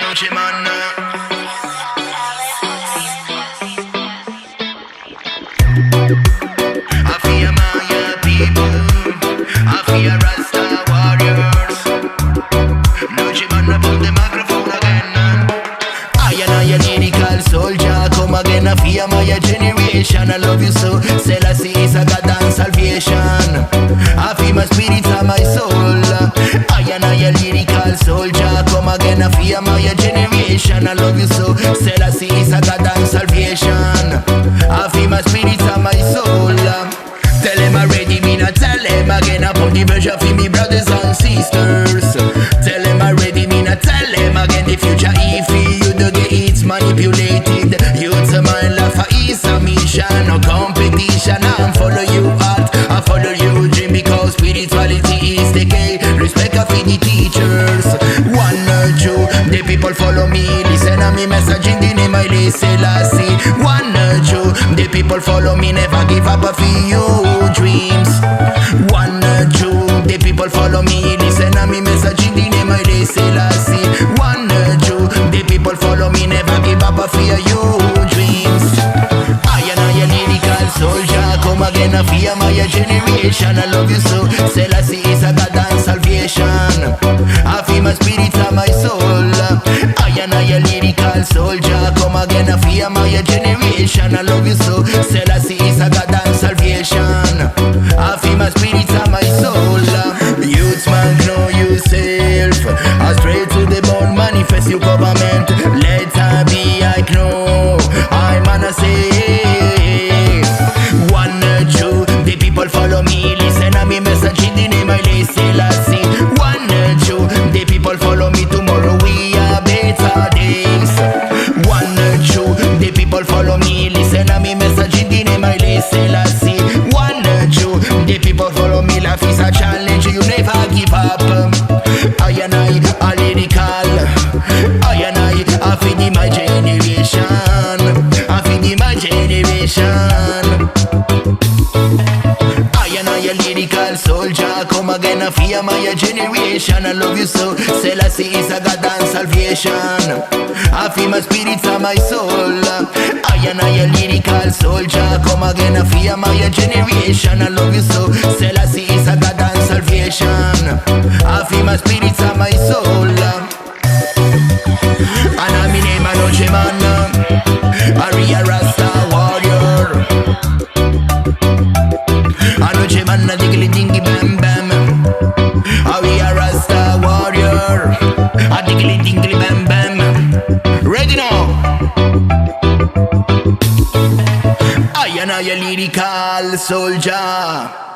noche, man. I fear my people, I fear Rasta warriors. Noche, man, put the microphone again. I a lyrical soldier, come again. I fear my generation. I love you so. Selassie is a God and salvation. I feel my spirit and my soul. I a lyrical soldier, come again. I fear my generation. I love you so. Selassie is a God and salvation. I feel my spirit and my soul. Tell them already, me not tell them again. I put the version for me brothers and sisters. Tell them already, me not tell them again. The future iffy, you don't get it manipulated. Youth a mind laugh is a mission, no competition. I follow you heart, I follow you dream, because spirituality is the key. Respect for the teachers. One or two, the people follow me. Listen to me message in the name of Selassie. One or two, the people follow me. Never give up a few dreams. One or two, the people follow me. Listen to me message in the name of Selassie. One or two, the people follow me. Never give up a few dreams. I a lyrical soldier, come again. I fear my generation. I love you so. Selassie is a God and salvation. I feel my spirit and my soul. I a lyrical soldier, come again. I fear my generation. I love you so. Selassie is a God and salvation. I feel my spirit and my soul. Youths man, know yourself. I pray to the bone, manifest your government. Let her be, I know. I'm gonna say. One or two, the people follow me. Listen to me message in the name of Selassie. One or two, the people follow me. Tomorrow we are better days. One or two, the people follow me. Listen to me message in the name of Selassie. One or two, the people follow me. Life is a challenge, you never give up. I a lyrical. I feed my generation. I feed my generation. I a lyrical soldier, come again. I fear my generation. I love you so. Selassie is a God and salvation. I feel my spirit and my soul. I a lyrical soldier, come again. I fear my generation. I love you so. Selassie is a God and salvation. I feel my spirit and my soul. And I'm in name Anoche man. Aria Rasta warrior. Anoche man, a diggly dingy bam bam. Aria Rasta warrior. A diggly dingy bam bam. Ready now? I a lyrical soldier.